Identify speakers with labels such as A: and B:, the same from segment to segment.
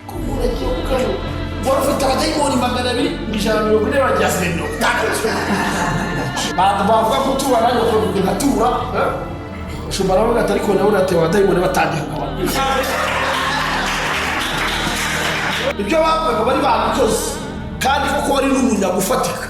A: kumureke ukano warufite abadayimoni 200 ijana 40 bajyazendo bantu bavuga kutura nayo kuvuga natura ushobora bavuga atari ko nawe uratewe abadayimoni batangiye ibyo bavuga bari babikoze kandi koko bari n'umunya gufatika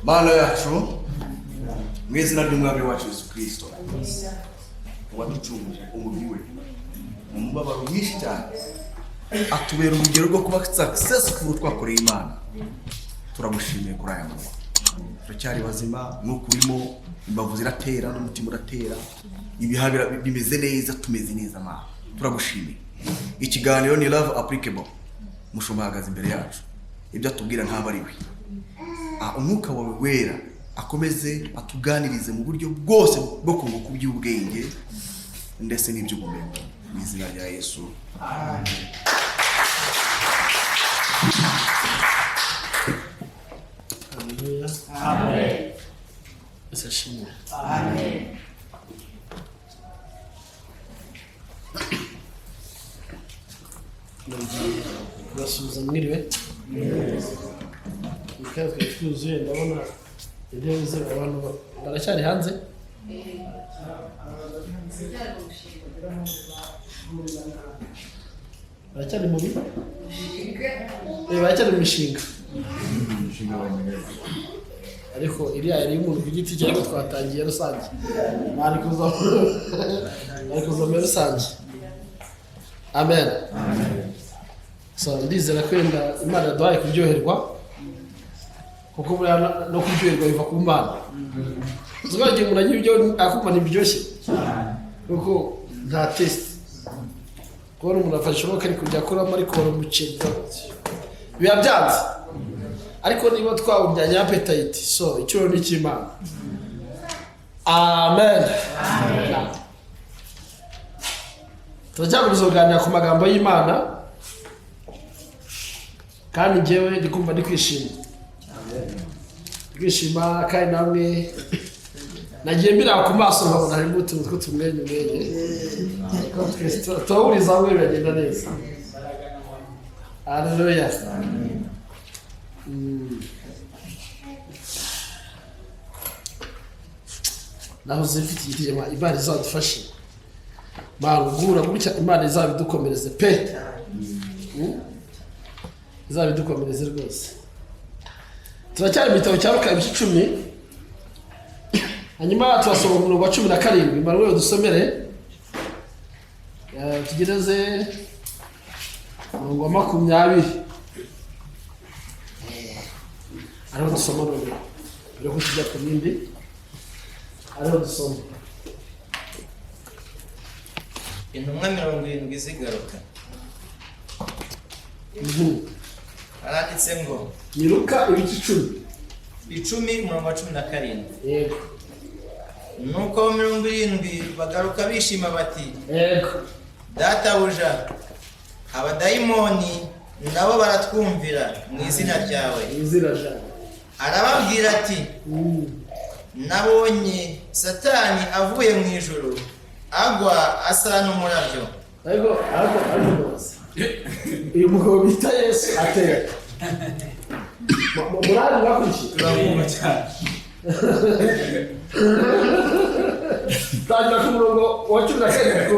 B: Mana yacu mwizina ry'umwami wacu Yesu Kristo waducunguje umubiri we umubabaro mwinshi cyane atubera urugero rwo kuba successful twakoreye Imana turamushimiye kuri aya maboko turacyari bazima n'ukurimo imbavu ziratera n'umutima uratera ibihabira bimeze neza tumeze neza Mana turagushimiye ikiganiro ni Love Applicable mushomahagaze imbere yacu ibyo atubwira ntabari we umwuka wawe wera akomeze atuganirize mu buryo bwose bwo kunguka by'ubwenge ndetse n'iby'ubumenyi mu izina rya Yesu amen.
A: Haleluya amen. Esashimwe amen. Basubiza mwiriwe Ikazwe twuzuye ndabona intebe ze abantu baracyari hanze baracyari mu bigo baracyari mu mishinga ariko iriya yari umuntu ku giti cye twatangiye rusange bari kuza muri rusange amen. So ndizera ko Imana yaduhaye kuryoherwa kuko buriya no kuryoherwa biva ku Mana uzagiye umuntu agira ibyo akumva ntibiryoshye kuko nta test kubona umuntu afashe uko ari kujya akoramo ariko umuceri biba byanze ariko niba twawubyanya appetite so icyo ni cy'Imana amen. Turajya kuzoganira ku magambo y'Imana kandi njyewe ndikumva ndi kwishima kwishima kandi namwe nagiye mbira ku maso nkabona harimo utuntu tw'utumwenyu ariko KRISTO tawuriza hamwe biragenda neza. Haleluya. Nahoze mfite igitema Imana izadufashe mahugura gutya Imana izabidukomereze pe izabidukomereze rwose. Turacyari mu gitabo cya Luka 10 hanyuma turasoma umurongo wa 17 Manuel dusomere tugereze umurongo wa 20 ariho dusoma none rero kujya ku bindi ariho dusoma
C: intumwa 70 zigaruka aranditse ngo
A: ni Luka 10
C: umurongo wa 17
A: yego
C: nuko 70 bagaruka bishima bati
A: yego
C: databuja abadayimoni nabo baratwumvira mu izina ryawe arababwira ati nabonye Satani avuye mu ijuru agwa asa n'umurabyo.
A: Ariko uyu mugabo bita Yesu atera murari bakurikiye
C: turabumva cyane
A: tangira ku murongo wa 17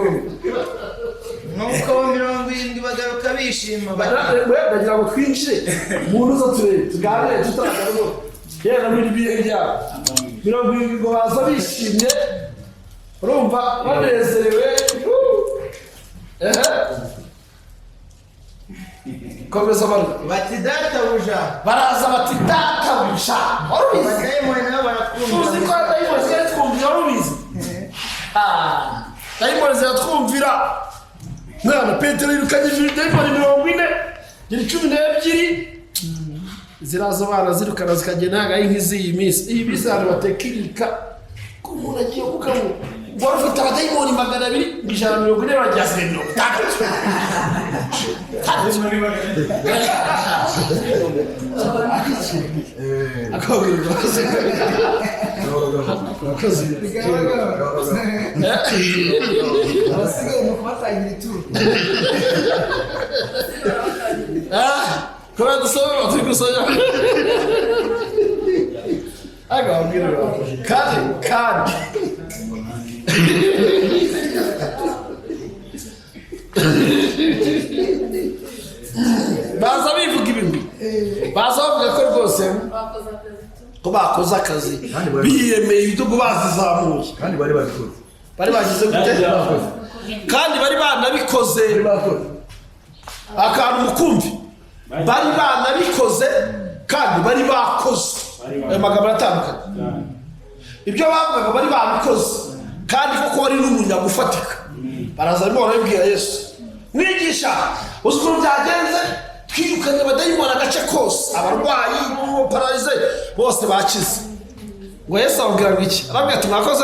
C: nuko 70 bagaruka bishima
A: bagira ngo twinjire mu ruzo turebe tuganire tutaragamo yera muri biye byabo 70 ngo baza bishimye urumva banezerewe komeza
C: bati databuja
A: baraza bati databuja
C: abadayimoni nabo baratwumvira
A: uzi ko abadayimoni ziratwumvira urubizi dayimoni ziratwumvira mwana Petero yirukanye dayimoni 40 12 ziraza abana zirukana zikagenda hagaye nk'izi iyi minsi hano batekirika umuntu agiye kukamu wari ufite abadayimoni 200 140 bageze 50 akabwirwa akoze
D: abasigaye mu kubatangira ituru
A: Comment tu sais, tu peux ça? Agora, Cade. Baza bivuga ibintu. Baza bavuga ko rwose ko bakoze akazi. Biyemeye ibitugu bazizamuye.
B: kandi bari babikoze.
A: Bari bagize gute? Kandi bari banabikoze. Akantu mukumvi. Bari banabikoze kandi bari bakoze. Ayo magambo atandukanye. Ibyo bavugaga bari babikoze kandi koko bari n'umunya gufatika. Baraza arimo barabwira Yesu. Mwigisha, uzukuru byagenze twirukanye abadayimoni agace kose, abarwayi, paralize bose bakize. Ngo Yesu ababwira ngo iki? Arabwira ati mwakoze?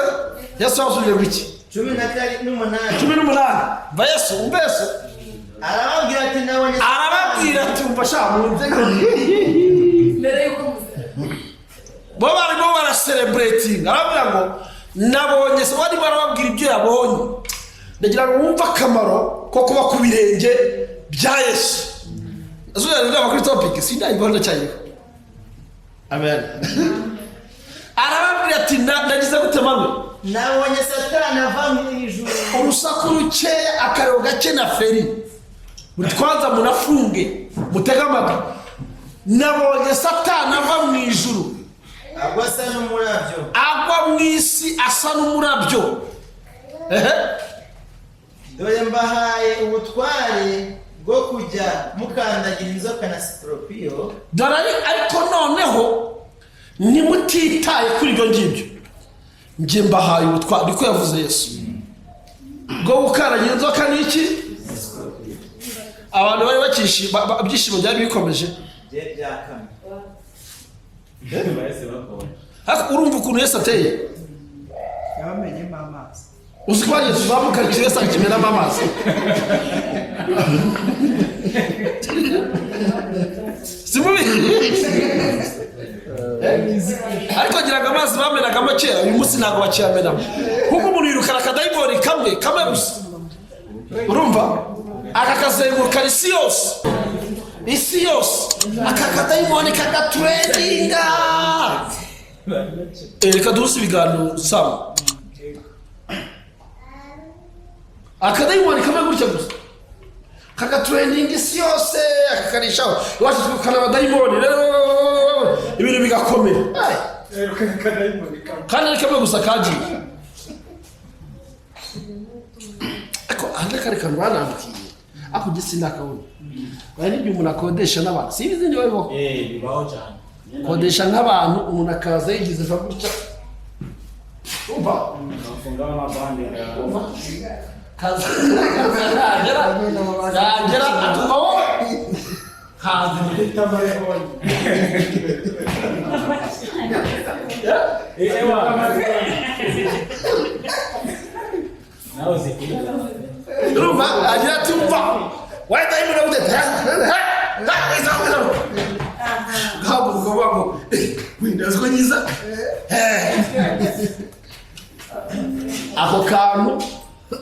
A: Yesu yabasubije ngo iki? 18. Va Yesu, umbeso.
C: Arababwira ati nabonye.
A: Arababwira ati umfasha mu nzego. Mbere yuko bo barimo baracelebrating. Arabwira ngo nabonye se bari barababwira ibyo yabonye. Ndagira ngo wumva akamaro ko kuba ku birenge bya Yesu. Azuya rero kuri topic sindayibona cyane. Amen. Arababwira ati ndagize gutemamwe.
C: Nabonye Satani ava mu ijuru.
A: Urusaku rukeya akarero gake na feri. Mutwanza munafunge mutega amatwi. Nabonye Satani ava mu ijuru.
C: Agwa asa n'umurabyo.
A: Agwa mu isi asa n'umurabyo.
C: Dore mbahaye ubutware bwo kujya mukandagira inzoka na sikorupiyo.
A: Dore ariko noneho nimutitaye kuri ibyo ngibyo. Nje mbahaye ubutware niko yavuze Yesu. Bwo gukandagira inzoka n'iki? Abantu bari bakishi byishimo byari bikomeje.
C: Byakamye.
A: Haka urumva ukuntu Yesu ateye.
D: yabamenye amazi
A: Usikwaje tuzamuka Yesu akimena amazi. Simubi. Ariko giraga amazi bamenaga make uyu munsi ntago bakiyamena. Kuko umuntu yirukana kadayimoni kamwe gusa. Urumva? Akakazenguruka isi yose akakadayimoni kagatrendinga. Reka duhuze ibiganiro sawa. Akadayimoni kamwe gutya gusa kagatrendinga isi yose akakarishaho. Iwacu twirukana abadayimoni rero ibintu bigakomera. Kandi kamwe gusa kagiye. Ako kare kantu banambikiye ako gisina kabone. Bari ibyo umuntu akodesha n'abantu. Si ibizindi bariho.
C: Bibaho cyane.
A: Kodesha nk'abantu umuntu akaza yigize gutya. Umva
C: Bafunga amabande.
A: kaza yagera atuma wowe kaza
C: Itabayeho. Nawe zikurikiza.
A: urumva agira ati umva wahita yimura udete ntabwo ngo windows ko nyiza ako kantu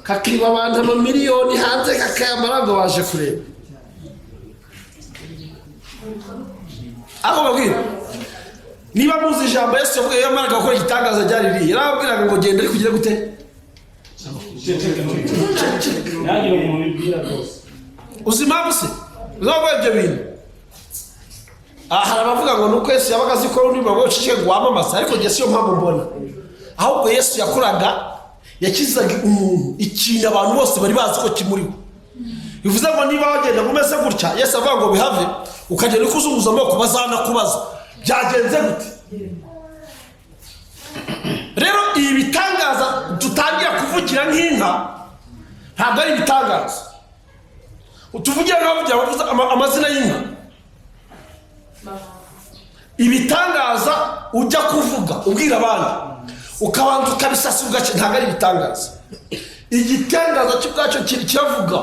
A: kakiba abantu amamiliyoni hanze kakayamara ngo baje kureba. Ako babwira niba muzi ijambo Yesu yavuye yamaraga gukora igitangaza ryari yarababwiraga ngo genda ari kugira gute
C: Nagiye umuntu ibwira rwose.
A: uzima buse uzaba ibyo bintu. Hari abavuga ngo nuko Yesu yabaga azi ko undi bagabo cike ngo wamamaza ariko Yesu yo mpamvu mbona ahubwo Yesu yakoraga yakizaga umuntu ikintu abantu bose bari bazi ko kimuriho. Bivuze ngo niba wagenda umeze gutya Yesu avuga ngo bihave ukagenda ukuzunguza amaboko bazana kubaza byagenze gute. Rero ibi bitangaza tutangira kuvugira nk'inka ntabwo ari ibitangaza. Utuvugira ngavugira bavuze amazina y'inka. Ibitangaza ujya kuvuga ubwira abandi ukabanza ukabisasa ugace ntabwo ari ibitangaza. Igitangaza cy'ubwacyo kiri cyavuga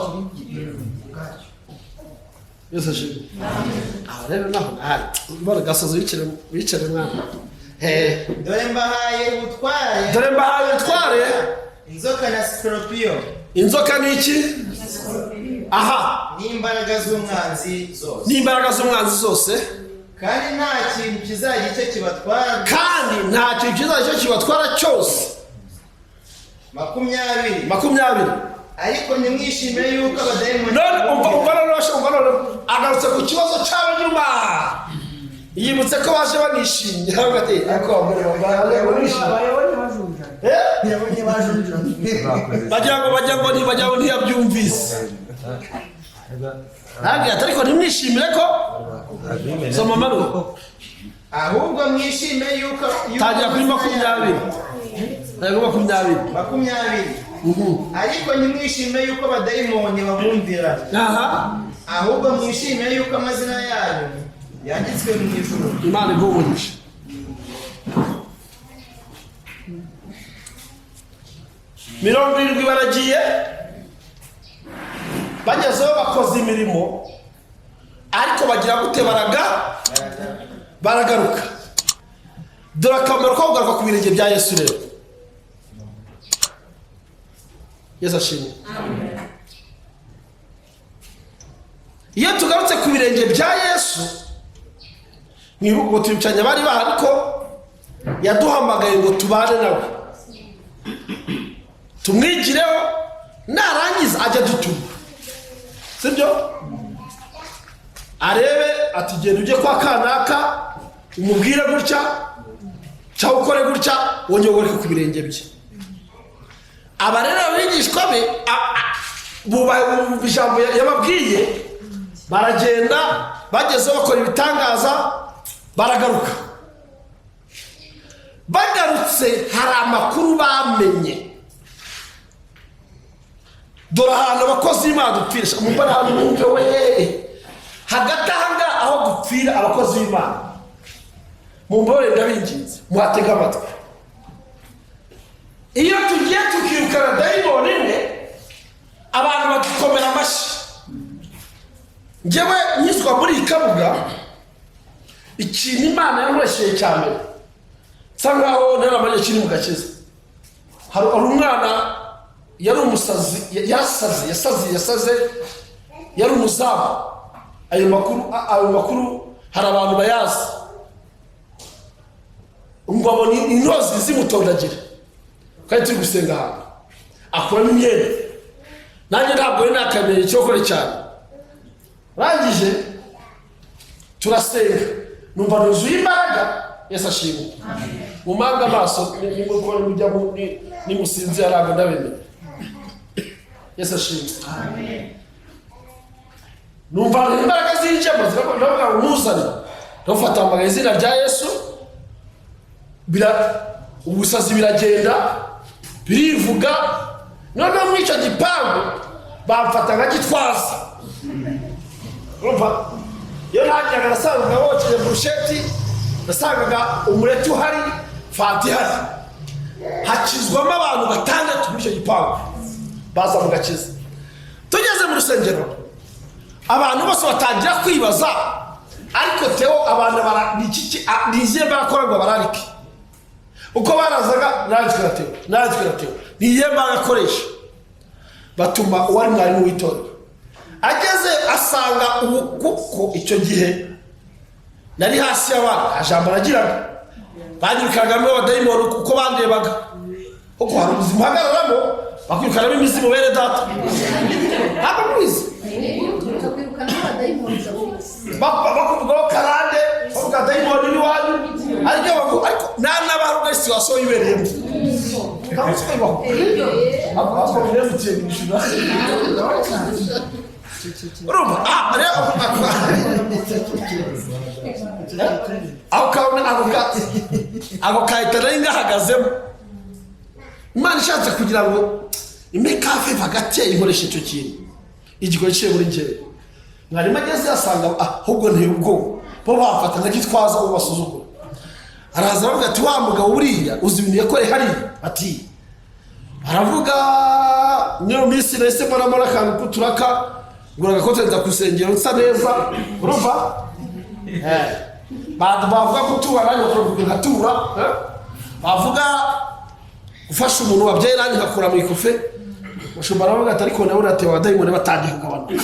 A: Yesu ashimwe. Rero naho nahari mbona gasozo bicare mwana.
C: Dore mbahaye ubutware.
A: Dore mbahaye ubutware.
C: Inzoka na scorpion.
A: Inzoka ni iki? Aha.
C: N'imbaraga z'umwanzi zose.
A: N'imbaraga z'umwanzi zose.
C: Kandi nta kintu kizagice kibatwara.
A: Kandi nta kintu kizagice kibatwara cyose. 20.
C: Ariko nimwishimire yuko abadayimoni.
A: None umva agarutse ku kibazo cy'abanyuma. Yibutse ko baje banishimye. Hagati ako bajyango ntiyabyumvise. Ntabwo ariko nimwishimire ko soma maruko.
C: Ahubwo mwishimire yuko
A: tajya kuri 20. Ntabwo 20. Ariko nimwishimire yuko abadayimoni babumvira. Aha.
C: Ahubwo mwishimire yuko amazina yanyu yanditswe mu ijuru.
A: Imana ivugurisha. Mirongo irindwi baragiye bagezeho bakoze imirimo ariko bagira gute baragaruka. Dore akamaro ko kugaruka ku birenge bya Yesu rero. Yesu ashimwe. Amen. Iyo tugarutse ku birenge bya Yesu mwibuko tubicanya bari bahari ko yaduhamagaye ngo tubane nawe. Tumwigireho narangiza ajya dutuma. Sibyo? Arebe ati genda uje kwa kanaka umubwire gutya cyangwa ukore gutya wongere ku birenge bye. Aba rero abigishwa be ijambo yababwiye baragenda bageze bakora ibitangaza baragaruka. Bagarutse hari amakuru bamenye. Dore ahantu abakozi b'Imana dupfira umubara ahantu mwumve we hagati ahanga aho dupfira abakozi b'Imana mumbore ndabinginze muhatega amatwi. Iyo tugiye tukirukana dayimoni imwe abantu badukomera amashyi. Njyewe nyiswa muri ikabuga ikintu Imana yankoresheye cyane nsa nkaho ntaramanye kiri mu gakiza. Hari umwana yari umusazi yasaze yari umuzamu. Ayo makuru hari abantu bayazi. Umugabo ni intozi zimutondagira kandi turi gusenga hano akuramo imyenda. Nanjye ntabwo ari nakamenye cyo gukora cyane. Rangije turasenga numva nuzuye imbaraga. Yesu ashimwe. Mumanga amaso nimukora mujya nimusinzi araga ndabemera. Yesu ashimwe. Amen. Numva imbaraga zinjemo ziravuga ngo muzane. Ndafata amagazina rya Yesu ubusazi biragenda birivuga. None mwica gipangu bamfata nka gitwaza. Urumva iyo ntajyaga nasangaga wokeye burusheti nasangaga umureti uhari fanta ihari. Hakizwamo abantu 6 muri icyo gipangu baza mu gakiza. Tugeze mu rusengero abantu bose batangira kwibaza ariko Theo abantu niziye barakorwa bararike uko barazaga narazira Theo niye bagakoresha batuma uwari mwarimu w'itorero. Ageze asanga kuko icyo gihe nari hasi y'abana ajambo nagiraga banyirukagamo abadayimoni uko bandebaga uko hari ubuzima hagararamo bakwirukana imizimu bene data. Ntabwo mwize
E: kwirukana abadayimoni
A: bakuvugaho karande bavuga dayimoni ni wanyu ariko n'abantu bose wasohoye ibereyemo. Ako kahita nari ngahagazemo. Imana ishatse kugira ngo imekafe hagati inkoresha icyo kintu igikoreshe muri njyewe. Mwari mageze asanga ahubwo nteye ubwo bo bafata nk'igitwaza ubasuzugura. araza aravuga ati wa mugabo uriya uzi ibintu yakoreye hariya ati aravuga niyo minsi nese mbona akantu kuturaka ngura gakote nza kusengera nsa neza urumva bavuga kutura nanjye bakora ngatura bavuga ufasha umuntu wabyaye nanjye ngakura mu ikofe ushobora bavuga ati ariko nawe uratewe abadayimoni batangiye kugabanuka